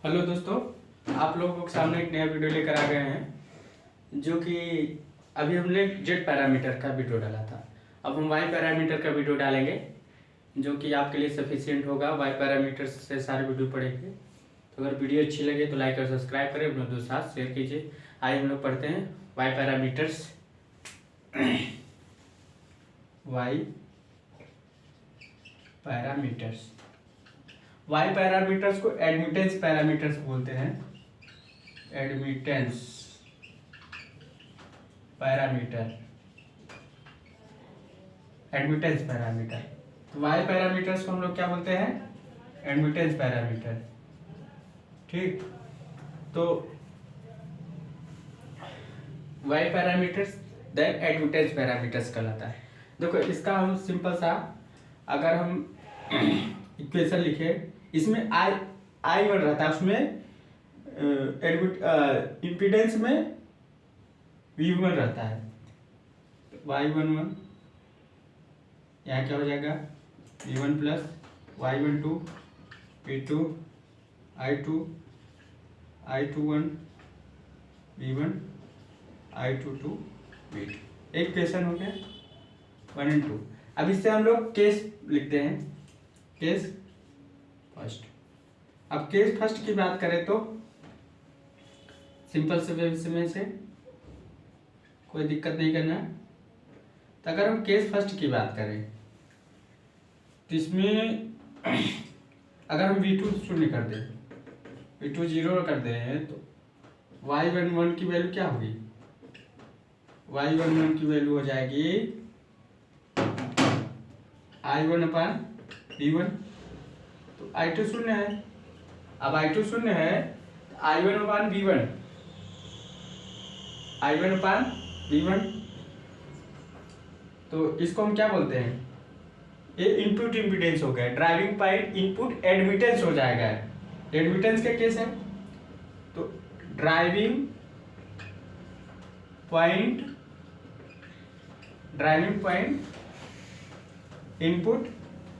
Hello दोस्तों, आप लोगों के सामने एक नया वीडियो लेकर आ गए हैं जो कि अभी हमने जेड पैरामीटर का वीडियो डाला था। अब हम वाई पैरामीटर का वीडियो डालेंगे जो कि आपके लिए सफिशिएंट होगा। वाई पैरामीटर से सारे वीडियो पढ़ेंगे। तो अगर वीडियो अच्छी लगे तो लाइक और सब्सक्राइब करें, अपने दोस्तों के साथ शेयर कीजिए। आइए हम लोग पढ़ते हैं Y parameters. Y parameters Y parameters को एडमिटेंस पैरामीटर्स बोलते हैं। Admittance parameter, admittance parameter. तो वाई पैरामीटर्स को हम लोग क्या बोलते हैं? Admittance parameter. ठीक, तो Y parameters then admittance parameters कहलाता है। देखो, इसका हम सिंपल सा अगर हम इक्वेशन लिखे, इसमें आई वन रहता है, उसमें इम्पीडेंस में वी वन रहता है। वाई वन वन यहाँ क्या हो जाएगा? V one plus Y one two V two I two one V one I two V two. एक क्वेश्चन हो गया 1 and 2। अब इससे हम लोग केस लिखते हैं, केस फर्स्ट। अब केस फर्स्ट की बात करें तो सिंपल से में से कोई दिक्कत नहीं करना है। तो अगर हम केस फर्स्ट की बात करें तो इसमें अगर हम V2 शून्य कर दें, V2 0 कर दें तो y11 की वैल्यू क्या होगी? y11 की वैल्यू हो जाएगी I1 अपान V1। तो I2 शून्य है। अब I2 शून्य है तो I1 अपान V1, I1 अपान V1। तो इसको हम क्या बोलते हैं? ये इनपुट इम्पीडेंस हो गया। ड्राइविंग पॉइंट इनपुट एडमिटेंस हो जाएगा। एडमिटेंस का केस है तो driving point input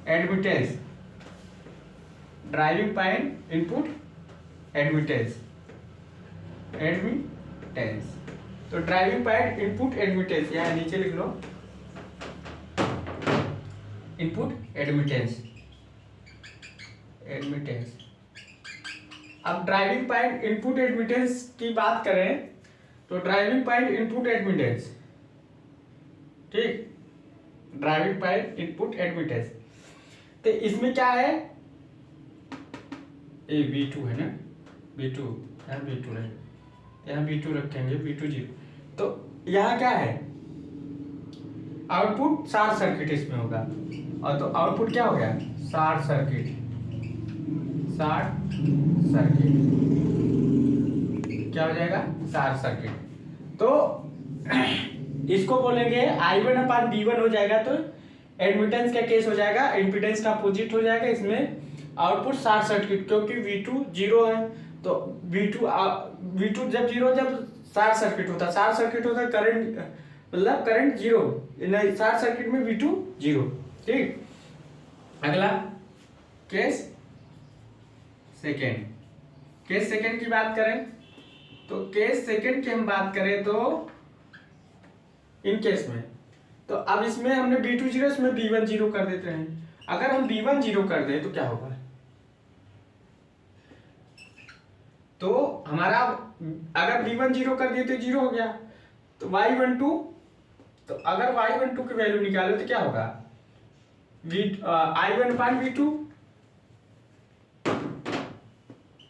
admittance, driving point input admittance. तो ड्राइविंग पॉइंट इनपुट एडमिटेंस यहाँ नीचे लिख लो, इनपुट एडमिटेंस। अब ड्राइविंग पॉइंट इनपुट एडमिटेंस की बात करें तो ड्राइविंग पॉइंट इनपुट एडमिटेंस, ठीक, ड्राइविंग पॉइंट इनपुट एडमिटेंस। तो इसमें क्या है? ये V2 है ना, V2 यहाँ V2 है, यहाँ V2 रखेंगे, V2 0। तो यहाँ क्या है? आउटपुट शॉर्ट सर्किट इसमें होगा। और तो आउटपुट क्या हो गया? शॉर्ट सर्किट क्या हो जाएगा? Short circuit. तो इसको बोलेंगे I1 अपान V1 हो जाएगा। तो एडमिटेंस का केस हो जाएगा, इम्पीडेंस का अपोजिट हो जाएगा। इसमें आउटपुट शॉर्ट सर्किट, क्योंकि V2 0 है तो V2 जब 0 जब शॉर्ट सर्किट होता है करंट, मतलब करंट 0, शॉर्ट सर्किट में V2 0। ठीक, अगला केस सेकेंड की बात करें तो केस सेकेंड की हम बात करें तो इन केस में तो अब इसमें हमने V2 0, इसमें V1 0 कर देते हैं। अगर हम V1 0 कर दें तो क्या होगा? तो हमारा अगर V1 0 कर दिए तो 0 हो गया। तो y12, तो अगर y12 की वैल्यू निकालो तो क्या होगा? I1 upon V2,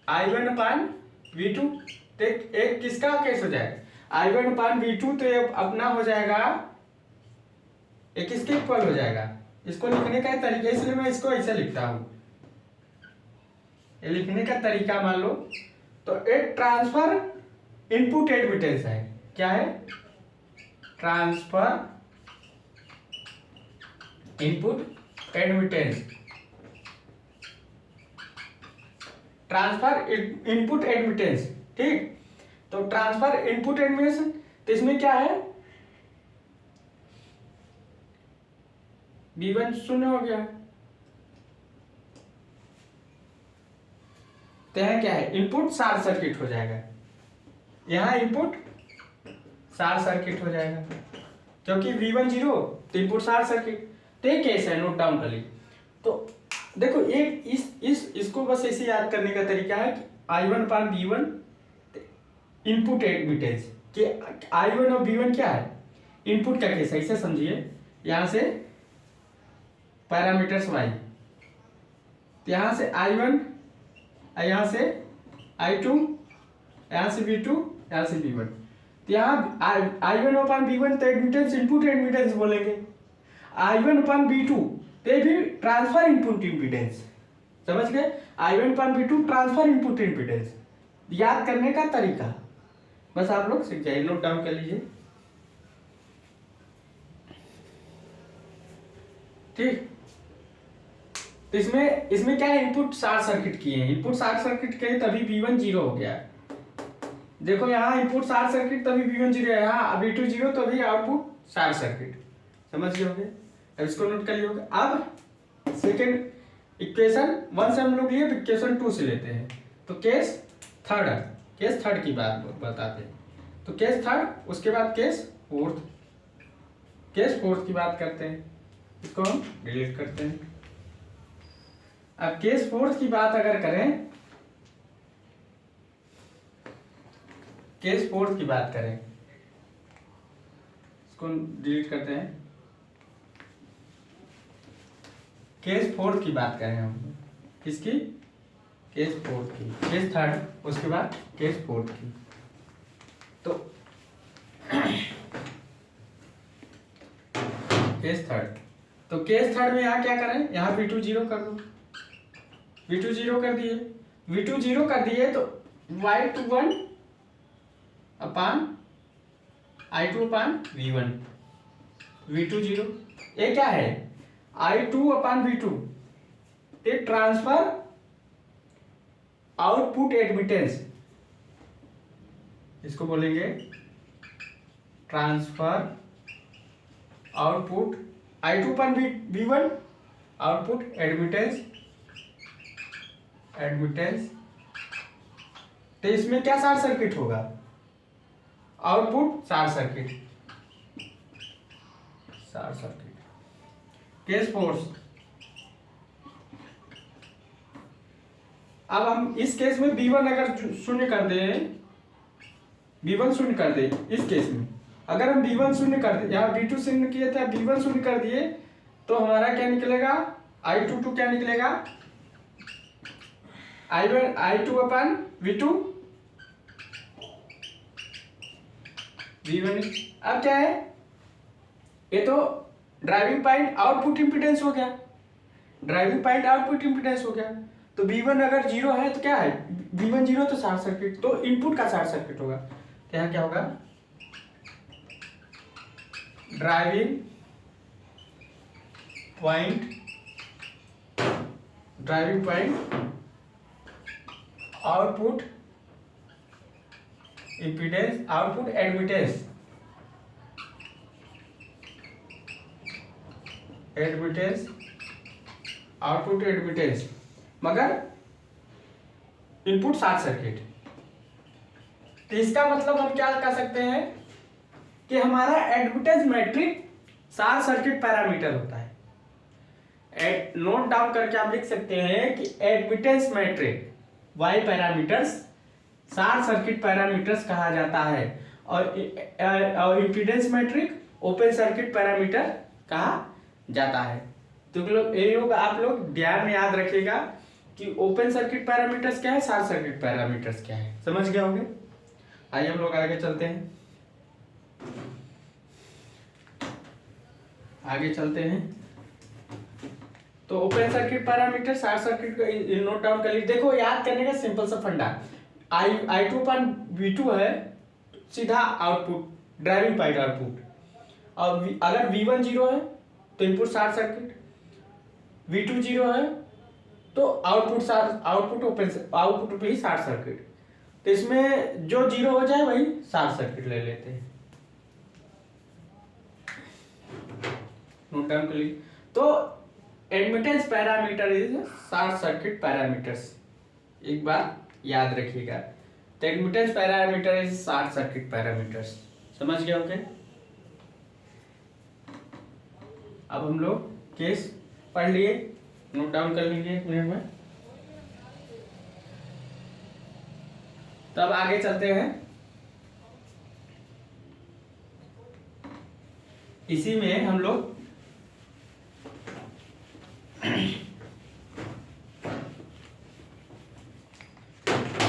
I1 upon V2। तो एक किसका केस हो जाएगा? I1 upon V2। तो ये अपना हो जाएगा, एक किसके इक्वल हो जाएगा? इसको लिखने का तरीका, इसलिए मैं इसको ऐसे लिखता हूं। ये लिखने का तरीका मान लो तो एक ट्रांसफर इनपुट एडमिटेंस है। क्या है? Transfer input admittance, transfer input admittance. ठीक, तो ट्रांसफर इनपुट एडमिटेंस, तो इसमें क्या है? V1 शून्य हो गया, तो यहाँ क्या है, इनपुट शॉर्ट सर्किट हो जाएगा, यहाँ इनपुट शॉर्ट सर्किट हो जाएगा क्योंकि V1 0 तो इनपुट शॉर्ट सर्किट। तो ये केस है, नोट डाउन कर लीजिए। तो देखो एक इसको बस ऐसे याद करने का तरीका है कि I1/V1 इनपुट एडमिटेंस कि I1 और V1 क्या है, इनपुट का केस है। इसे समझिए, यहाँ से पैरामीटर्स y, यहाँ से I1, यहाँ से I2, यहाँ से V2, यहाँ से V1। तो यहाँ I1/V1 तो एडमिटेंस इनपुट एडमिटेंस बोलेंगे, I1/V2 ते भी ट्रांसफर इनपुट इम्पीडेंस। समझ गए, I1/V2 ट्रांसफर इनपुट इम्पीडेंस। याद करने का तरीका बस आप लोग सीख जाइए, नोट डाउन कर लीजिए, ठीक। तो इसमें क्या है, इनपुट शॉर्ट सर्किट किए हैं, इनपुट शॉर्ट सर्किट किए तभी V1 0 हो गया। देखो यहाँ इनपुट शॉर्ट सर्किट तभी V1 0 है, यहाँ V2 0 तभी आउटपुट शॉर्ट सर्किट। समझ गए होंगे, अब इसको नोट कर लिए होंगे। अब सेकेंड इक्वेशन 1 से हम लोग लिए, इक्वेशन 2 से लेते हैं। तो केस थर्ड की बात बताते हैं। तो केस थर्ड, उसके बाद केस फोर्थ की बात करते हैं, इसको हम डिलीट करते हैं। अब केस फोर्थ की बात अगर करें, केस फोर्थ की बात करें, इसको डिलीट करते हैं। केस फोर्थ की बात करें हम, किसकी, केस फोर्थ की, केस थर्ड उसके बाद केस फोर्थ की। तो केस थर्ड, तो केस थर्ड में यहाँ क्या करें, यहाँ V2 0 कर दो, V2 0 कर दिए, V2 0 कर दिए तो Y21 अपान I2/V1, V2 0, ये क्या है, I2/V2, ये ट्रांसफर आउटपुट एडमिटेंस, इसको बोलेंगे transfer output I2/V1 output admittance. तो इसमें क्या शॉर्ट सर्किट होगा, output short circuit. Case fourth, अब हम इस केस में V1 अगर शून्य कर दे, V1 शून्य कर दे, इस केस में अगर हम V1 शून्य कर दे, यहाँ V2 शून्य किए थे, V1 शून्य कर दिए, तो हमारा क्या निकलेगा, I22 क्या निकलेगा, I2/V2 V1। अब क्या है, ये तो ड्राइविंग पॉइंट आउटपुट इम्पीडेंस हो गया, तो V1 अगर 0 है तो क्या है, V1 0 तो शॉर्ट सर्किट, तो इनपुट का शॉर्ट सर्किट होगा। तो यहाँ क्या होगा, driving point output impedance, output admittance, output admittance, मगर इनपुट शॉर्ट सर्किट। तो इसका मतलब हम क्या कह सकते हैं कि हमारा admittance matrix short circuit parameter होता है। नोट डाउन करके आप लिख सकते हैं कि admittance matrix Y parameters short circuit parameters कहा जाता है, और impedance matrix open circuit parameter कहा जाता है। तो ये लोग आप लोग ध्यान में याद रखिएगा कि ओपन सर्किट पैरामीटर्स क्या है, शॉर्ट सर्किट पैरामीटर्स क्या है, समझ गए होंगे। आइए हम लोग आगे चलते हैं, तो open circuit parameter, short circuit को नोट डाउन कर लीजिए। देखो याद करने का सिंपल सा फंडा, I2/V2 है, सीधा आउटपुट ड्राइविंग पॉइंट आउटपुट, और अगर V1 0 है तो इनपुट शॉर्ट सर्किट, V2 0 है तो आउटपुट पे ही शॉर्ट सर्किट। तो इसमें जो 0 हो जाए वही शॉर्ट सर्किट ले लेते हैं, नोट डाउन कर लीजिए। तो admittance parameter is short circuit parameters, एक बात याद रखिएगा, तो admittance parameter is short circuit parameters. समझ गए होंगे। अब हम लोग केस पढ़ लिए, नोट डाउन कर लीजिए 1 मिनट में। तब आगे चलते हैं। इसी में हम लोग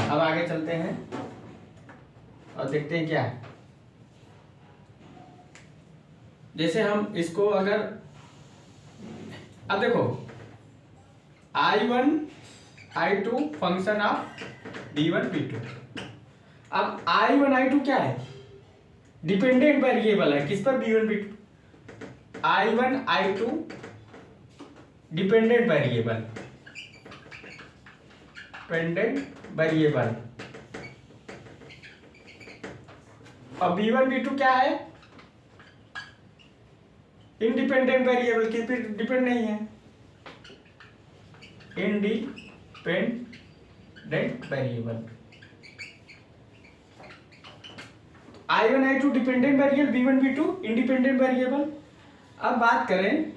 अब आगे चलते हैं और देखते हैं क्या है। जैसे हम इसको अगर, अब देखो I1 I2 function of V1 V2। अब I1 I2 क्या है, डिपेंडेंट वेरिएबल है किस पर, V1 V2। I1 I2 dependent variable, और V1 V2 क्या है, इंडिपेंडेंट वेरिएबल, किस पर डिपेंड नहीं है, independent variable. I1 I2 dependent variable, V1 V2 independent variable. अब बात करें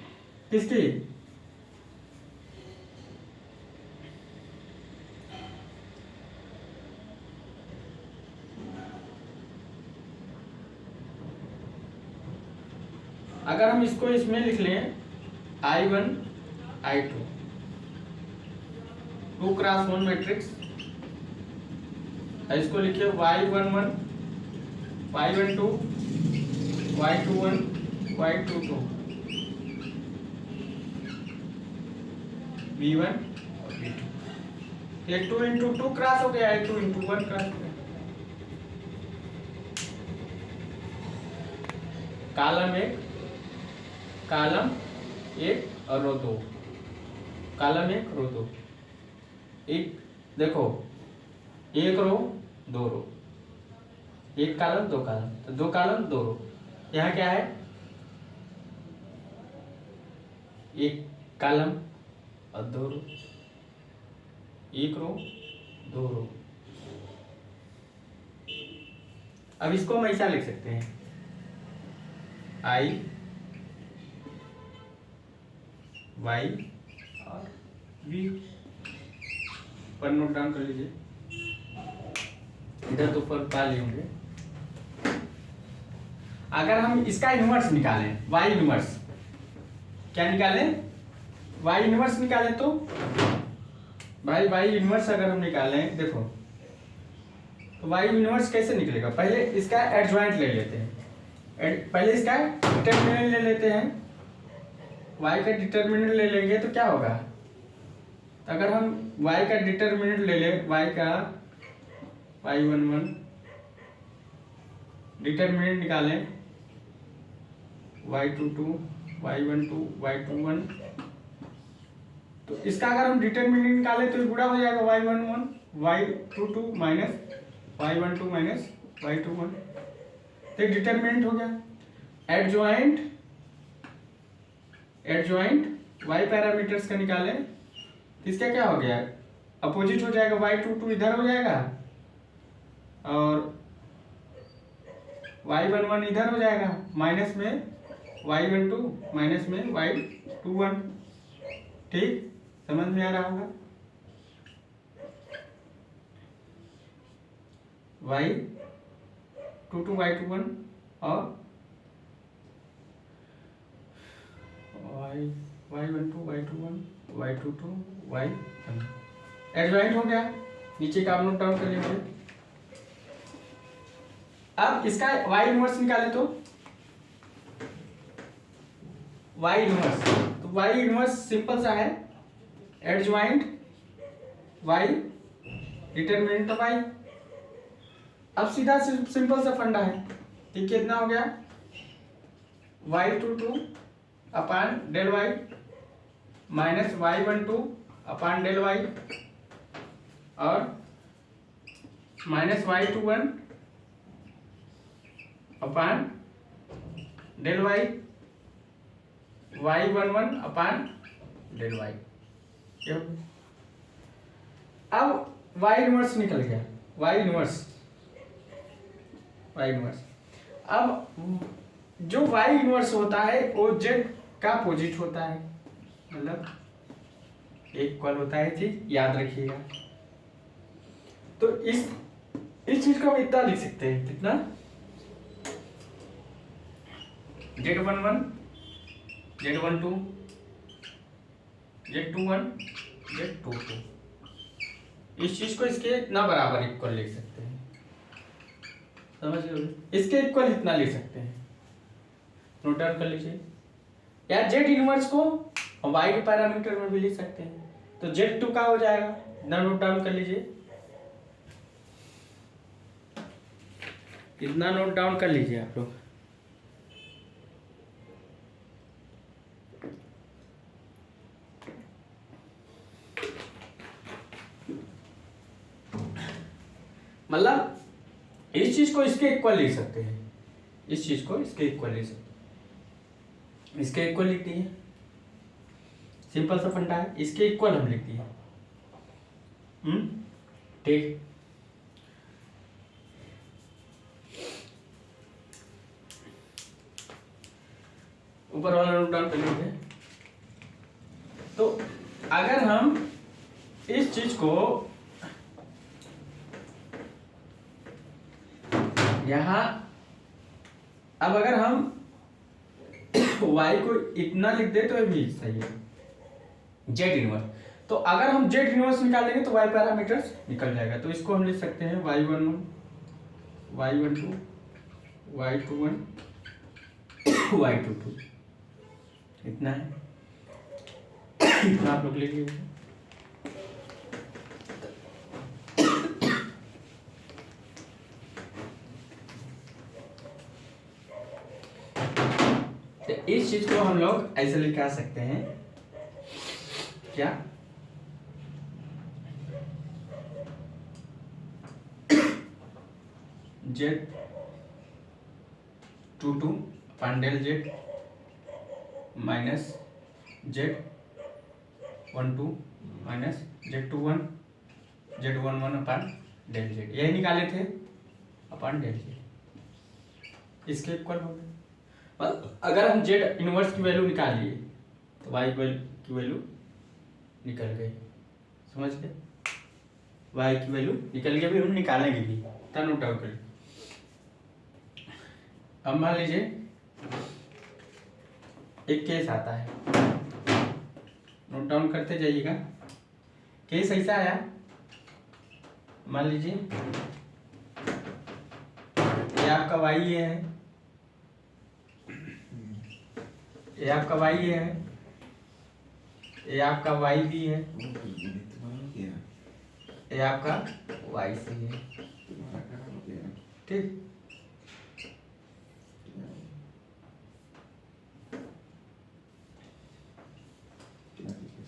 किसकी, अगर हम इसको इसमें लिख लें I1 I2 2x1 मैट्रिक्स, इसको लिखिए Y11 Y12 Y21 Y22 V1 और V2। ये 2 इंटू 2 क्रॉस हो गया, 2 इंटू 1 क्रॉस हो गया। कॉलम 1 और रो 2, कॉलम 1 रो 2। एक देखो, 1 रो 2 रो, 1 कॉलम 2 कॉलम, तो 2 कॉलम 2 रो। यहाँ क्या है, 1 कॉलम और 2 रो, 1 रो 2 रो। अब इसको हम ऐसा लिख सकते हैं, I Y और V पर नोट डाउन कर लीजिए, इधर तो ऊपर पा लिए होंगे। अगर हम इसका इनवर्स निकालें, Y इनवर्स, क्या निकालें, Y इनवर्स निकालें, तो भाई Y इनवर्स अगर हम निकालें, देखो तो Y इनवर्स कैसे निकलेगा, पहले इसका एडजॉइंट ले लेते हैं, पहले इसका डिटरमिनेंट ले लेते हैं। Y का डिटरमिनेंट ले लेंगे तो क्या होगा, तो अगर हम Y का डिटरमिनेंट ले लें, Y का Y11 डिटरमिनेंट निकालें, Y22 Y12 Y21, तो इसका अगर हम डिटरमिनेंट निकालें तो गुणा हो जाएगा, Y11 Y22 minus Y12 minus Y21, तो डिटरमिनेंट हो गया। एडजॉइंट Y पैरामीटर्स का निकालें, इसका क्या हो गया, अपोजिट हो जाएगा, Y22 इधर हो जाएगा और Y11 इधर हो जाएगा, माइनस में Y12 माइनस में Y21। ठीक, समझ में आ रहा होगा। Y22 Y21 और Y12 Y21 Y22 Y1 adjoint हो गया। नीचे का नोट डाउन कर लीजिए। अब इसका Y इनवर्स निकाले तो Y इनवर्स, तो Y इनवर्स सिंपल सा है, adjoint Y determinant of Y। अब सीधा सिंपल सा फंडा है, ठीक, कितना हो गया, Y22 upon del Y minus Y12 upon del Y और minus Y21 upon del Y, Y11 upon del Y। अब वाई इनवर्स निकल गया, वाई इनवर्स। अब जो वाई इनवर्स होता है वो जेड का अपोजिट होता है, मतलब इक्वल होता है, चीज याद रखिएगा। तो इस चीज को हम इतना लिख सकते हैं, कितना, Z11 Z12 Z21 Z22, इस चीज को इसके इतना बराबर इक्वल लिख सकते हैं, समझ लो, इसके इक्वल इतना लिख सकते हैं, नोट डाउन कर लीजिए। या जेड इनवर्स को हम y के पैरामीटर में भी लिख सकते हैं, तो Z2 का हो जाएगा, इतना नोट डाउन कर लीजिए, इतना नोट डाउन कर लीजिए आप लोग। मतलब इस चीज को इसके इक्वल लिख सकते हैं, इस चीज को इसके इक्वल लिख सकते हैं, इसके इक्वल लिख दिए, सिंपल सा फंडा है, इसके इक्वल हम लिख दिए। ठीक, ऊपर वाला नोट डाउन कर लीजिए। तो अगर हम इस चीज को यहां, अब अगर हम y को इतना लिख दे तो ये भी सही है, जेड इनवर्स। तो अगर हम जेड इनवर्स निकालेंगे तो y पैरामीटर्स निकल जाएगा, तो इसको हम लिख सकते हैं y11 y12 y21 y22, इतना है, इतना आप लोग लिख लीजिए। इस चीज को हम लोग ऐसे लिखा सकते हैं, क्या, Z22 अपन del Z minus Z12 minus Z21 Z11 अपन डेल जेड, यही निकाले थे अपन डेल जेड, इसके इक्वल हो गए। अगर हम जेड इनवर्स की वैल्यू निकाल लिए तो वाई की वैल्यू निकल गई, समझ गए, वाई की वैल्यू निकल गई, अभी हम निकालेंगे भी, तब नोट डाउन करें। अब मान लीजिए एक केस आता है, नोट डाउन करते जाइएगा। केस ऐसा आया, मान लीजिए ये आपका वाई ये है, ये आपका वाई है, ये आपका वाई भी है, ये आपका वाई सी है, ठीक।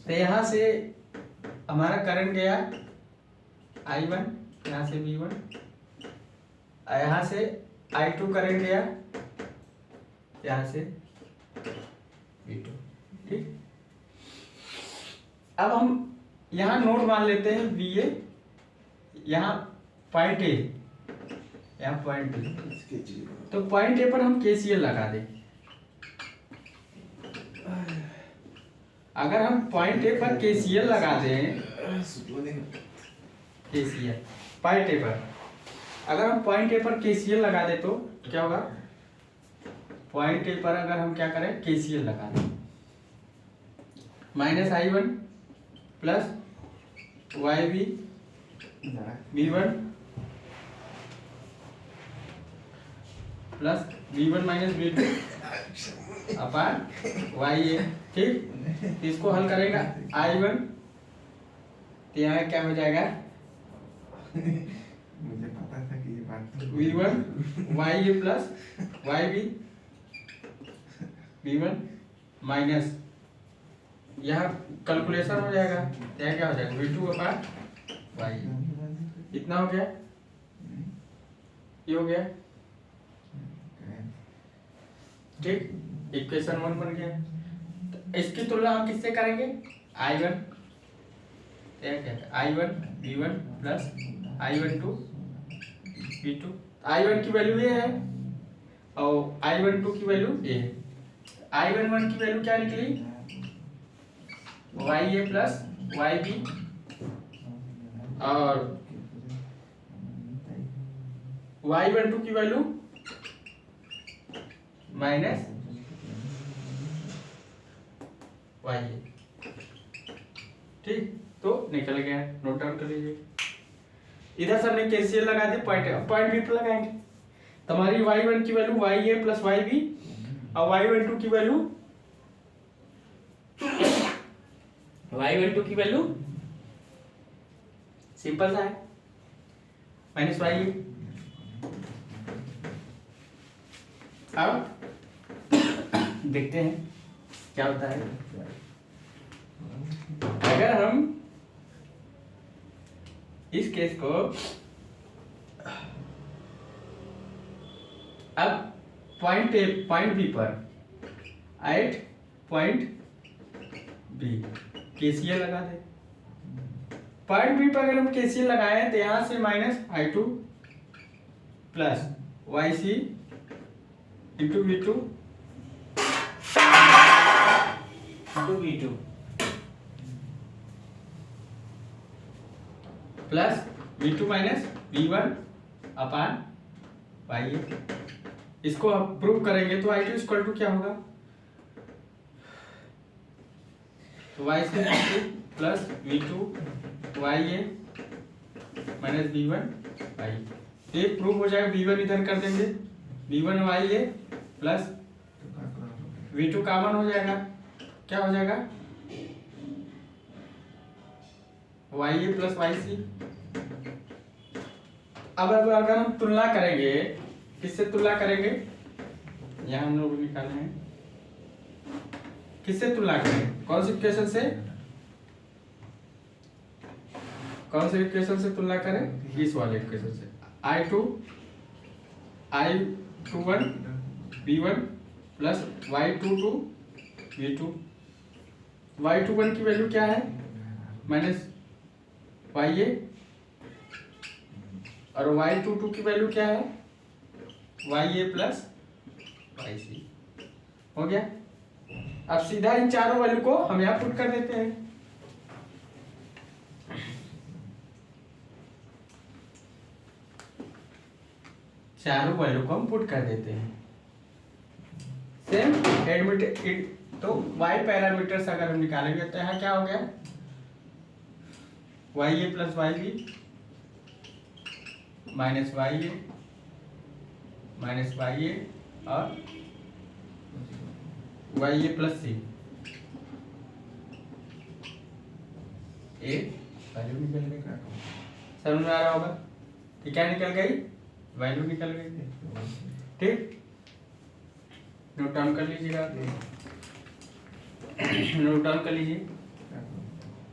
तो यहाँ से हमारा करंट गया I1, यहाँ से V1, यहाँ से I2 करंट गया, यहाँ से V2, ठीक। अब हम यहाँ नोड मान लेते हैं VA, यहाँ पॉइंट A, यहाँ पॉइंट B, तो पॉइंट A पर हम KCL लगा दें। अगर हम पॉइंट A पर KCL लगा दें, KCL पॉइंट A पर, अगर हम पॉइंट A पर KCL लगा दें तो क्या होगा, पॉइंट A पर अगर हम क्या करें, KCL लगा दें, minus I1 plus YB V1 plus V1 minus V2 अपान YA, ठीक। इसको हल करेगा I1, तो यहाँ क्या हो जाएगा, मुझे पता था कि ये बात V1 YA plus YB V1 minus, यहाँ कैलकुलेशन हो जाएगा, यहाँ क्या हो जाएगा V2 अपान YA, इतना हो गया, ये हो गया, ठीक। इक्वेशन 1 बन गया। तो इसकी तुलना हम किससे करेंगे, I1 क्या क्या I1 V1 plus I12 V2। I1 की वैल्यू ये है और I12 की वैल्यू ये है। I11 की वैल्यू क्या निकली YA प्लस YB और Y12 की वैल्यू माइनस YA। ठीक, तो निकल गया, नोट डाउन कर लीजिए। इधर से हमने KCL लगा दिया, पॉइंट बी पर लगाएंगे। तुम्हारी y1 की वैल्यू YA प्लस YB और y12 की वैल्यू सिंपल सा है माइनस YA। अब देखते हैं क्या होता है अगर हम इस केस को अब पॉइंट बी पर एट पॉइंट बी KCL लगा दे। पॉइंट बी पर अगर हम KCL लगाए तो यहां से minus I2 plus YC into V2 plus V2 minus V1 अपान YA। इसको आप प्रूव करेंगे तो I2 इक्वल टू क्या होगा YC plus V2 YA minus V1 YA। ये प्रूव हो जाएगा। V1 इधर कर देंगे, V1 YA plus V2 common हो जाएगा, क्या हो जाएगा YA प्लस YC। अब अगर हम तुलना करेंगे, किससे तुलना करेंगे, यहाँ हम लोग निकाले हैं, किससे तुलना करेंगे, कौन सी इक्वेशन से, कौन से इक्वेशन से तुलना करें, इस वाले इक्वेशन से। I21 V1 plus Y22 V2। Y21 की वैल्यू क्या है माइनस YA और Y22 की वैल्यू क्या है YA प्लस YC। हो गया। अब सीधा इन चारों वैल्यू को हम यहाँ पुट कर देते हैं। चारों वैल्यू को हम पुट कर देते हैं। सेम एडमिट तो y पैरामीटर्स अगर हम निकालेंगे तो यहाँ क्या हो गया YA plus YB minus YA और YA प्लस C। एक वैल्यू निकल गई, समझ में आ रहा होगा कि क्या निकल गई, वैल्यू निकल गई। ठीक, नोट डाउन कर लीजिएगा, नोट डाउन कर लीजिए।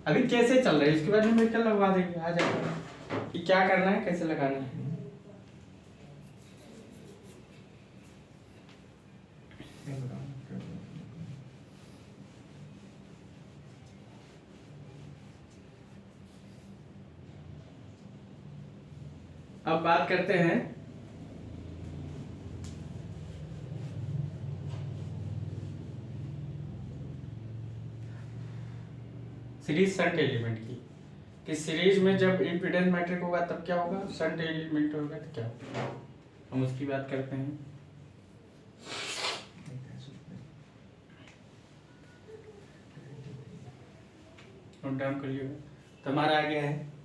अभी कैसे चल रहा है इसके बाद में कल लगवा देंगे, आ जाएगा कि क्या करना है, कैसे लगाना है। अब बात करते हैं सीरीज शंट एलिमेंट की, कि सीरीज में जब इम्पीडेंस मैट्रिक होगा तब क्या होगा, शंट एलिमेंट होगा तो क्या होगा, हम उसकी बात करते हैं। नोट डाउन कर लिएगा, तो हमारा आ गया है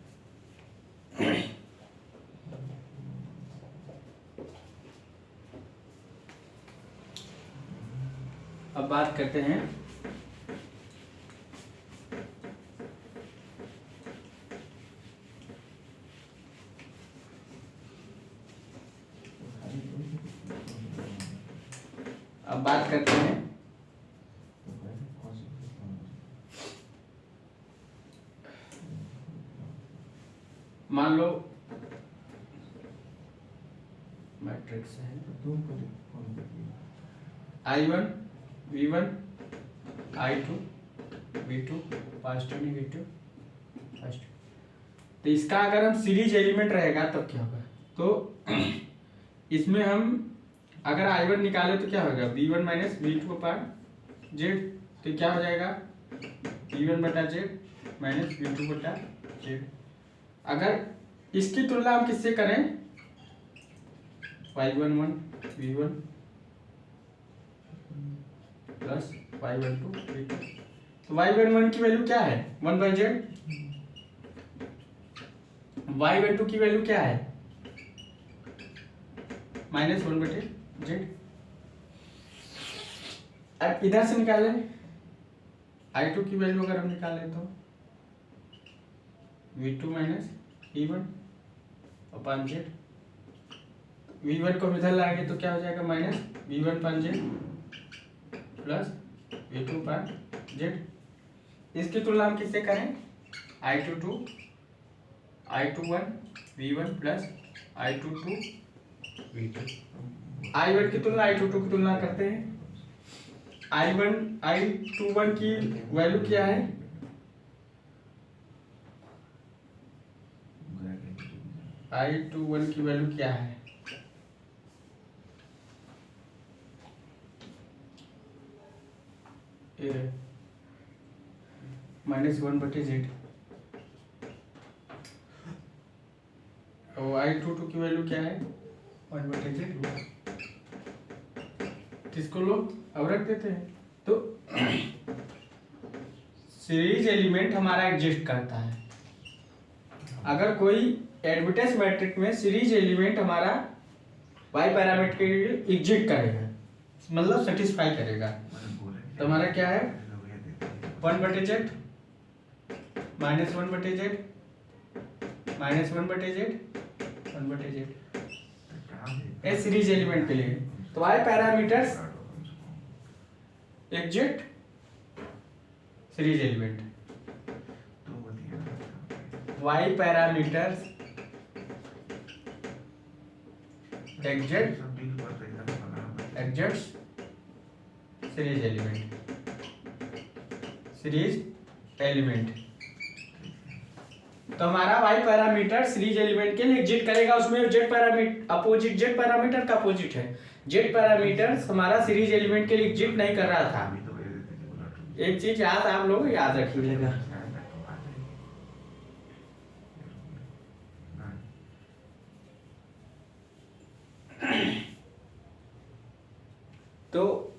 अब बात करते हैं मान लो मैट्रिक्स है I1 V1 I2 V2 positive negative first. तो इसका अगर हम सीरीज एलिमेंट रहेगा तब क्या होगा, तो इसमें हम अगर I1 निकाले तो क्या होगा, V1 minus V2 upon Z. तो क्या हो जाएगा, V1 बटा जेड माइनस V2 बटा जेड। अगर इसकी तुलना हम किससे करें, y11 V1 plus y12 V2। तो y11 की वैल्यू क्या है, 1/z। y12 की वैल्यू क्या है, -1/z। अब इधर से निकालें, I2 की वैल्यू अगर हम निकालें तो V2 minus V1 upon Z. V1 को इधर लाएंगे तो क्या हो जाएगा, minus V1 upon Z plus V2 upon Z. इसकी तुलना हम किससे करें, I21 V1 plus I22 V2। I1 की तुलना I22 की तुलना करते हैं। I21 की वैल्यू क्या है, I21 की वैल्यू क्या है, -1/z। और I22 की वैल्यू क्या है, 1/z। किसको लोग अब रख देते हैं। तो सीरीज एलिमेंट हमारा एग्जिस्ट करता है। अगर कोई एडमिटेंस मैट्रिक्स में सीरीज एलिमेंट हमारा वाई पैरामीटर के लिए एग्जिस्ट करेगा, मतलब सेटिस्फाई करेगा, तो हमारा क्या है, 1/z minus 1/z minus 1/z 1/z। A series element के लिए तो Y parameters exist series element, Y parameters exist series element. तो हमारा वाई पैरामीटर सीरीज एलिमेंट के लिए एग्जिस्ट करेगा, उसमें Z parameter opposite, Z parameter का अपोजिट है। जेड पैरामीटर हमारा सीरीज एलिमेंट के लिए एग्जिस्ट नहीं कर रहा था। एक चीज याद आप लोग याद रखिएगा, तो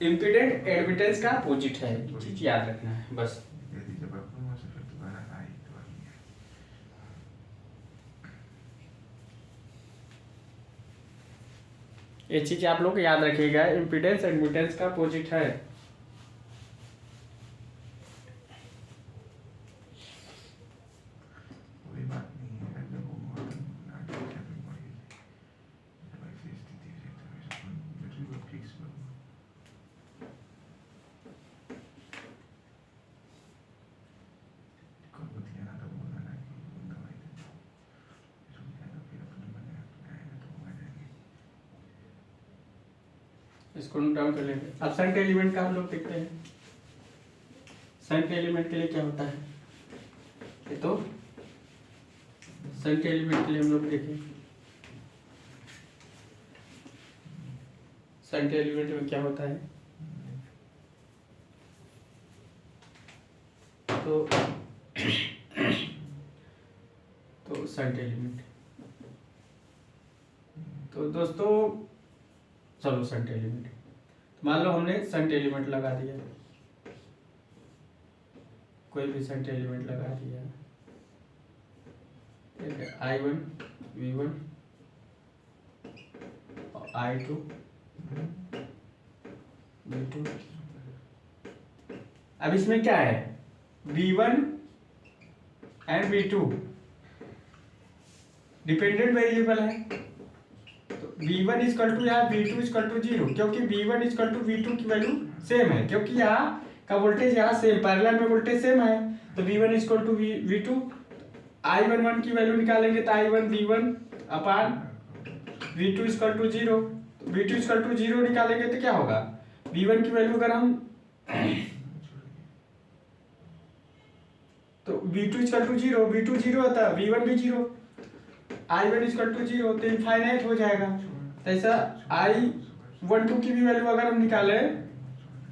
इम्पीडेंट एडमिटेंस का अपोजिट है, चीज याद रखना है बस। ये चीज आप लोग याद रखिएगा, इम्पीडेंस एडमिटेंस का अपोजिट है। इसको नोट डाउन कर लेंगे। अब संट एलिमेंट का हम लोग देखते हैं। संट एलिमेंट के लिए क्या होता है, ये तो संट एलिमेंट के लिए हम लोग देखें, संट एलिमेंट में क्या होता है, तो संट एलिमेंट, तो दोस्तों चलो संट एलिमेंट, मान लो हमने संट एलिमेंट लगा दिया, कोई भी संट एलिमेंट लगा दिया, ठीक है, I1 V1 और I2 V2। अब इसमें क्या है, V1 and V2 dependent variable है, तो V1 इक्वल टू यहाँ V2 इक्वल टू 0, क्योंकि V1 इक्वल टू V2 की वैल्यू सेम है, क्योंकि यहाँ का वोल्टेज यहाँ सेम, पैरेलल में वोल्टेज सेम है, तो V1 equal to V2। I11 की वैल्यू निकालेंगे तो I1 V1 upon V2 equal to 0, V2 equal to 0 निकालेंगे तो क्या होगा, V1 की वैल्यू अगर हम तो V2 equal to zero, V2 zero होता है, V1 भी zero, I1 equal to zero, तो इनफाइनाइट हो जाएगा। तो ऐसा I12 की भी वैल्यू अगर हम निकाले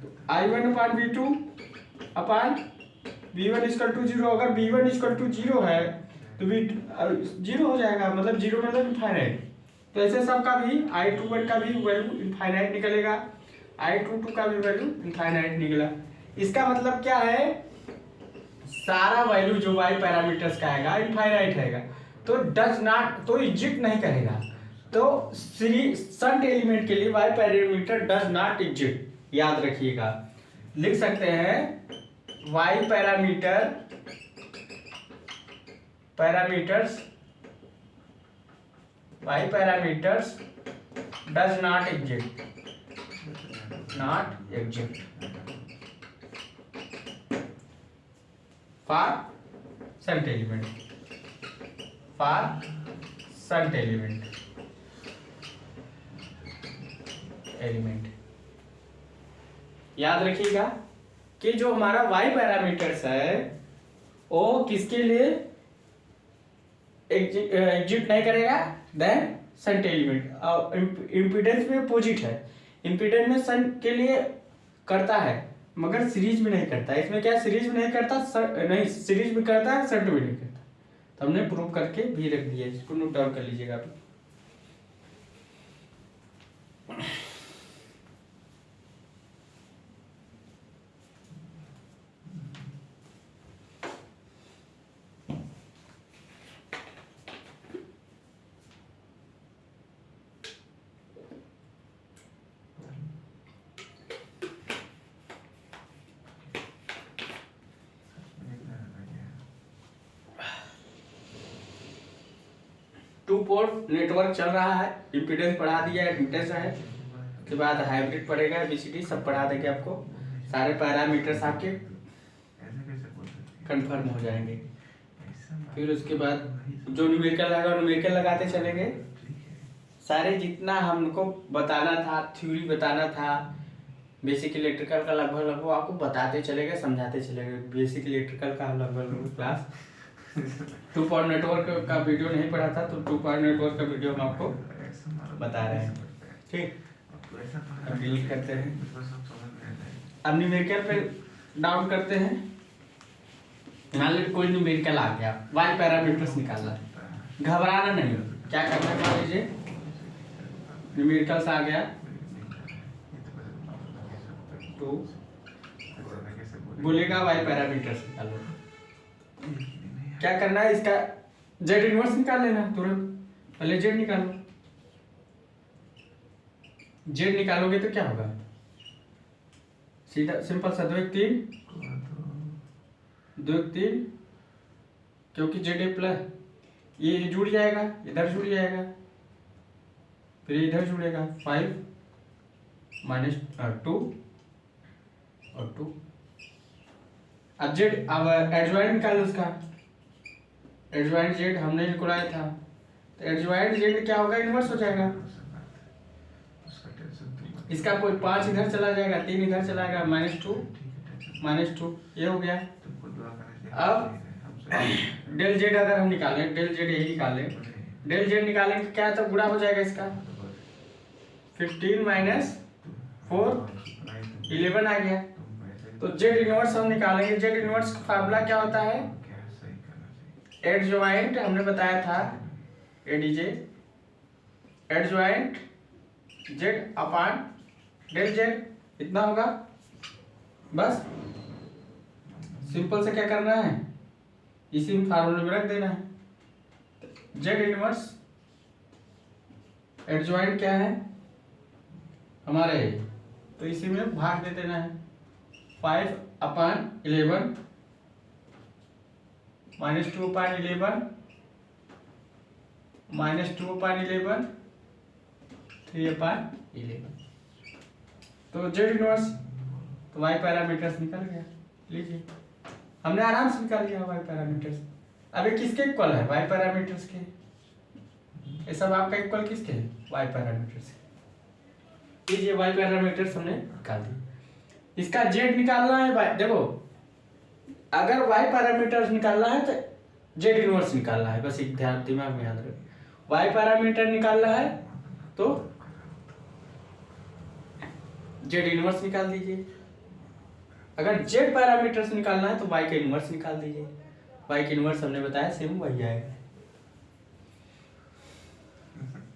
तो I1 upon V2 upon V1 equal to zero, अगर V1 इक्वल टू जीरो है तो जीरो हो जाएगा, मतलब जीरो मतलब इनफाइनाइट। तो ऐसे सबका भी I21 का भी वैल्यू इनफाइनाइट निकलेगा, I22 का भी वैल्यू इनफाइनाइट निकला। इसका मतलब क्या है, सारा वैल्यू जो y पैरामीटर्स का आएगा इनफाइनाइट रहेगा, तो डज नॉट, तो एग्जिस्ट नहीं करेगा। तो शंट एलिमेंट के लिए y parameter does not exist, याद रखिएगा। लिख सकते हैं y parameters does not exist, for shunt element याद रखिएगा कि जो हमारा y पैरामीटर्स है वो किसके लिए एग्जिस्ट नहीं करेगा, देन शंट एलिमेंट। इम्पीडेंस में अपोजिट है, इम्पीडेंस में शंट के लिए करता है मगर सीरीज में नहीं करता। इसमें क्या सीरीज में नहीं करता, नहीं सीरीज में करता है, शंट में नहीं करता। तो हमने प्रूव करके भी रख दिया, इसको नोट डाउन कर लीजिएगा आप। टू पोर्ट नेटवर्क चल रहा है, इम्पीडेंस बढ़ा दिया, एडमिटेंस है, उसके बाद हाइब्रिड पड़ेगा, एबीसीडी सब पढ़ा देंगे आपको, सारे पैरामीटर्स आपके कंफर्म हो जाएंगे। फिर उसके बाद जो न्यूमेरिकल रहेगा न्यूमेरिकल लगाते चलेंगे। सारे जितना हमको बताना था, थ्योरी बताना था, बेसिक इलेक्ट्रिकल का लगभग आपको बताते चलेंगे, समझाते चलेंगे। बेसिक इलेक्ट्रिकल का लगभग क्लास 2 पॉइंट नेटवर्क का वीडियो नहीं पढ़ा था, तो 2 पॉइंट नेटवर्क का वीडियो हम आपको बता रहे हैं। ठीक, अब डिलीट करते हैं। अब न्यूमेरिकल पे डाउन करते हैं। मान लीजिए कोई न्यूमेरिकल आ गया, वाई पैरामीटर्स निकालना, घबराना नहीं। क्या करना, मान लीजिए न्यूमेरिकल्स आ गया तो बोलेगा वाई पैरामीटर्स निकालो। क्या करना है, इसका जेड इनवर्स निकाल लेना तुरंत। पहले जेड निकालो, जेड निकालोगे तो क्या होगा, सीधा सिंपल सा 2 1 3, क्योंकि जेड ए प्लस ये जुड़ जाएगा, इधर जुड़ जाएगा, फिर इधर जुड़ेगा 5 -2 और 2। अब जेड, अब एडजॉइंट निकालो उसका, एडजॉइंट जेड हमने निकाला था, तो एडजॉइंट जेड क्या होगा, इनवर्स हो जाएगा। इसका कोई 5 इधर चला जाएगा, 3 इधर चला जाएगा, -2 ये हो गया। अब डेल जेड अगर हम निकालें, डेल जेड यही निकालें, डेल जेड निकालेंगे क्या, तो गुणा हो जाएगा इसका, 15 - 4 11 आ गया। तो जेड इनवर्स हम निकालेंगे। जेड इनवर्स का फार्मूला क्या होता है, एडजॉइंट हमने बताया था, ADJ adjoint Z upon del Z, इतना होगा। बस सिंपल से क्या करना है, इसी फार्मूले में रख देना है। जेड इनवर्स एडजॉइंट क्या है हमारे, तो इसी में भाग दे देना है। 5/11 -2/11 -2/11 3/11। तो जेड इनवर्स, तो वाई पैरामीटर्स निकल गया। लीजिए, हमने आराम से निकाल लिया वाई पैरामीटर्स। अब ये किसके इक्वल है, वाई पैरामीटर्स के, ये सब आपका इक्वल किसके है, वाई पैरामीटर्स के। लीजिए वाई पैरामीटर्स हमने निकाल दिए। इसका जेड निकालना है, देखो अगर y पैरामीटर्स निकालना है तो z इनवर्स निकालना है, बस एक ध्यान दिमाग में याद रखो। y पैरामीटर निकालना है तो z इनवर्स निकाल दीजिए, अगर z पैरामीटर्स निकालना है तो y का इनवर्स निकाल दीजिए। y का इनवर्स हमने बताया सेम वही आएगा,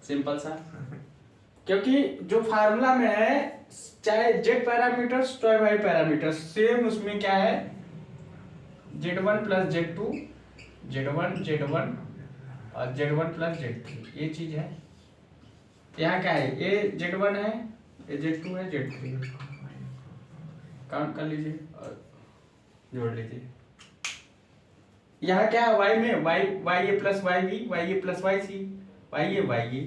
सिंपल सा। क्योंकि जो फार्मूला में है चाहे z पैरामीटर्स चाहे y पैरामीटर्स सेम, उसमें क्या है z1 प्लस z2, z1 और z1 प्लस z3, ये चीज है। यहाँ क्या है, ये z1 है, ये z2 है, z3 है, काउंट कर लीजिए और जोड़ लीजिए। यहाँ क्या है y में y a plus y b, y a plus y c, y a,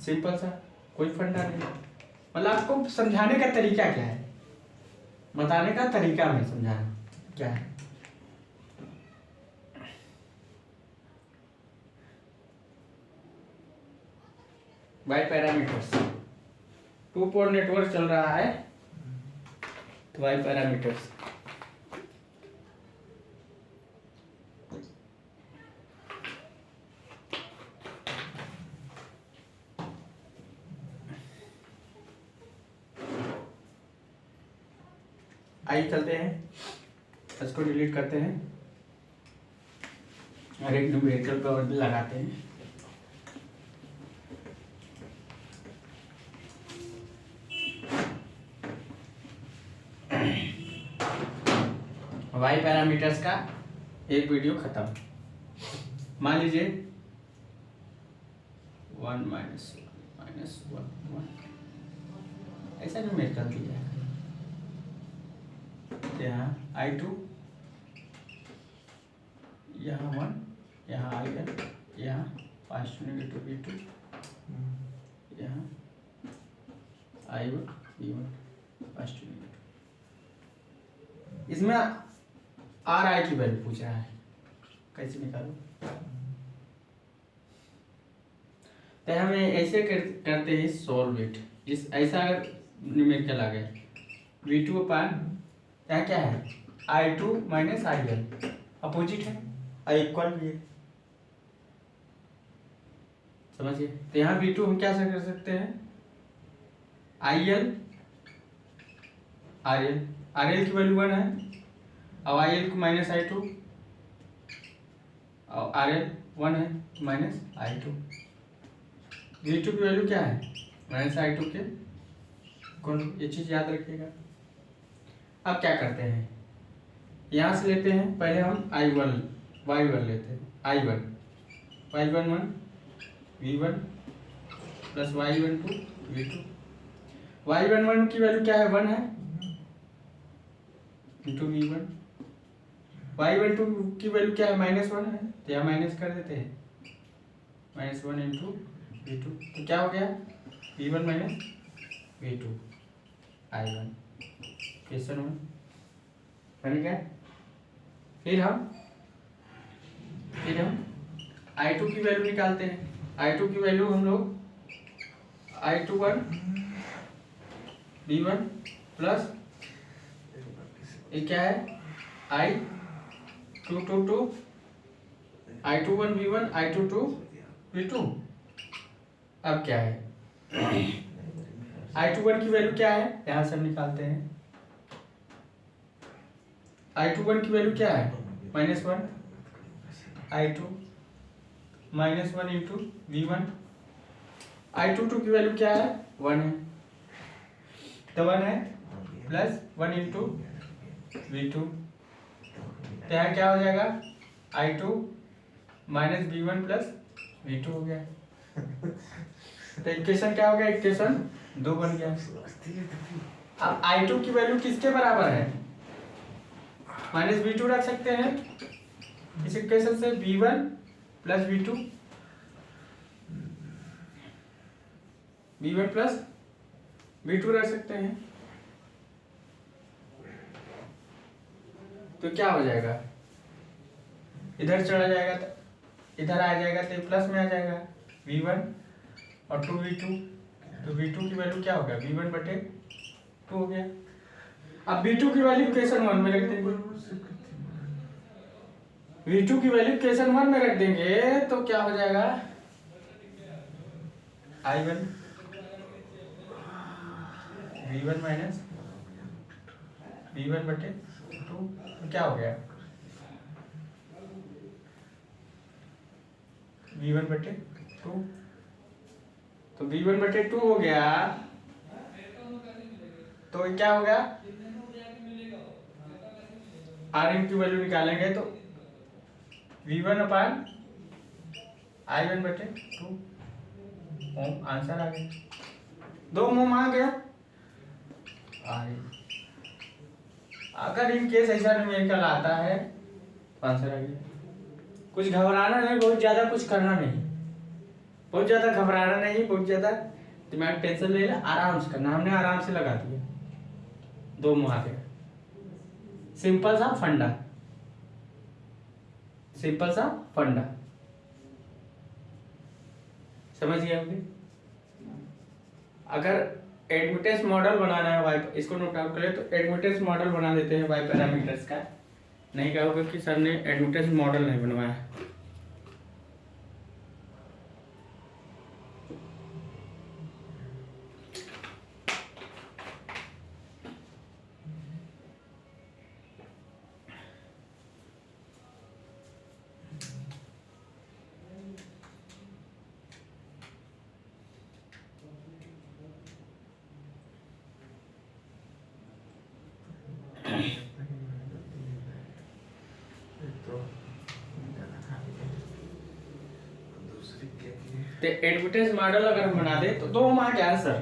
simple सा, कोई फंडा नहीं। मतलब आपको समझाने का तरीका क्या है, बताने का तरीका में समझाना क्या है। Y parameters, two port network चल रहा है तो वाई पैरामीटर्स आइए चलते हैं, इसको डिलीट करते हैं और एक न्यूमेरिकल पर लगाते हैं। वाई पैरामीटर्स का एक वीडियो खत्म। मान लीजिए 1 माइनस 1 ऐसा न्यूमेरिकल दिया है, यहाँ I2, यहाँ 1, यहाँ IN, यहाँ पॉजिटिव नेगेटिव V2, यहाँ I1 V1 पॉजिटिव नेगेटिव। इसमें RI की वैल्यू पूछ रहा है, कैसे निकालो। तो हमें ऐसे करते हैं सॉल्व इट। इस ऐसा अगर न्यूमेरिकल आ गया V2 अपान यहाँ क्या है I2 माइनस IL, अपोजिट है, I इक्वल भी है, समझिए। तो यहाँ V2 हम क्या कर सकते हैं, IL RL की वैल्यू 1 है और IL को माइनस I2 और RL 1 है माइनस I2। V2 की वैल्यू क्या है माइनस I2 के कौन, ये चीज याद रखिएगा। अब क्या करते हैं, यहाँ से लेते हैं, पहले हम y1 लेते हैं, y1 1 v1 plus y12 v2। y11 की वैल्यू क्या है 1 है इंटू v1, y12 की वैल्यू क्या है -1 है, तो यहाँ माइनस कर देते हैं, -1 इंटू v2, तो क्या हो गया v1 minus v2 i1, question 1 बन गया। फिर हम I2 की वैल्यू निकालते हैं। I2 की वैल्यू हम लोग I21 V1 प्लस ये क्या है I222 I21 V1 I22 V2। अब क्या है I21 की वैल्यू क्या है, यहाँ से हम निकालते हैं। I21 की वैल्यू क्या है -1, I2 -1 इंटू V1। I22 की वैल्यू क्या है 1 है, तो 1 है प्लस 1 इंटू V2, तो यहाँ क्या हो जाएगा I2 minus V1 plus V2 हो गया। तो इक्वेशन क्या हो गया, इक्वेशन 2 बन गया। अब I2 की वैल्यू किसके बराबर है, माइनस V2 रख सकते हैं इस इक्वेशन से, V1 plus V2 plus V2 रख सकते हैं, तो क्या हो जाएगा इधर चला जाएगा तो इधर आ जाएगा तो प्लस में आ जाएगा V1 और 2V2, तो V2 की वैल्यू क्या होगा V1/2 हो गया। अब V2 की वैल्यू इक्वेशन 1 में रख देंगे, V2 की वैल्यू इक्वेशन 1 में रख देंगे तो क्या हो जाएगा, I1 V1 माइनस V1 बटे 2, क्या हो गया, V1 बटे 2, तो V1 बटे 2 हो गया, तो ये क्या हो गया, Rm की वैल्यू निकालेंगे तो V1 अपान I1 बटे 2 ओम, आंसर आ गया, 2 ओम आ गया। अगर इन केस ऐसा न्यूमेरिकल आता है तो आंसर आ गया। कुछ घबराना नहीं, बहुत ज्यादा कुछ करना नहीं, बहुत ज्यादा घबराना नहीं, बहुत ज्यादा दिमाग टेंशन ले लेना, आराम से करना। हमने आराम से लगा दिया, 2 मुँह आ गया, सिंपल सा फंडा, सिंपल सा फंडा, समझ गए होंगे। अगर एडमिटेंस मॉडल बनाना है वाई, इसको नोट डाउन करें तो एडमिटेंस मॉडल बना देते हैं वाई पैरामीटर्स का। नहीं कहोगे कि सर ने एडमिटेंस मॉडल नहीं बनवाया। तो एडमिटेंस मॉडल अगर हम बना दे तो 2 ओम आ गया सर।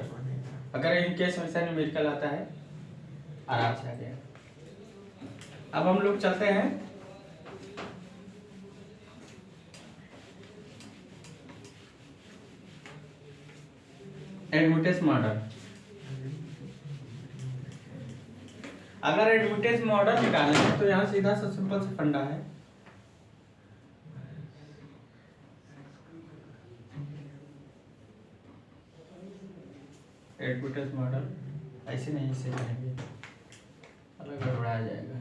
अगर इन केस ऐसा न्यूमेरिकल आता है आराम से आ गया। अब हम लोग चलते हैं एडमिटेंस मॉडल। अगर एडमिटेंस मॉडल निकालेंगे तो यहाँ सीधा सा सिंपल सा फंडा है, एडमिटेंस मॉडल ऐसे नहीं से करेंगे, अलग गड़बड़ा जाएगा।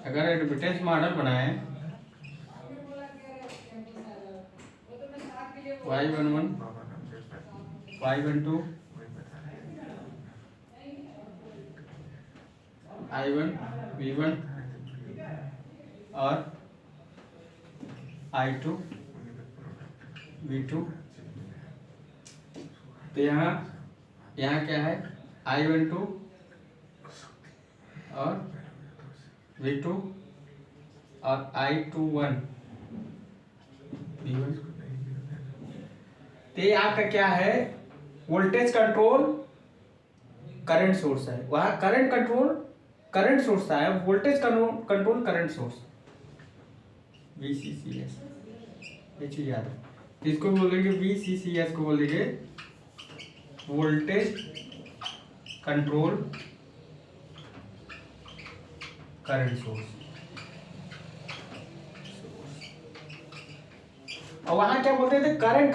अगर एडमिटेंस मॉडल बनाए y11 y12 I1 V1 और I2 V2, तो यहाँ क्या है, I12 और V2 और I21 V1। तो ये आपका क्या है, वोल्टेज कंट्रोल करंट सोर्स है, वहाँ करंट कंट्रोल करंट सोर्स है, voltage control current source, VCCS, ये चीज याद है। इसको बोलेंगे VCCS को बोलेंगे वोल्टेज कंट्रोल करंट सोर्स। और वहां क्या बोलते थे, current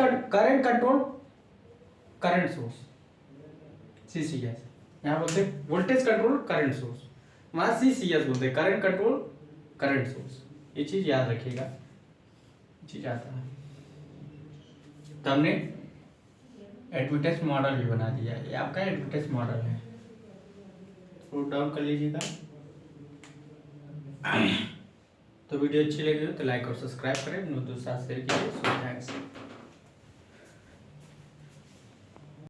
control current source, CCS। यहाँ बोलते वोल्टेज कंट्रोल करंट सोर्स, वहां CCS बोलते करंट कंट्रोल करंट सोर्स। ये चीज याद रखिएगा, ये चीज आता है। तो हमने एडमिटेंस मॉडल भी बना दिया, ये आपका एडमिटेंस मॉडल है, नोट डाउन कर लीजिएगा। तो वीडियो अच्छी लगी हो तो लाइक और सब्सक्राइब करें, दोस्तों के साथ शेयर कीजिए। So thanks.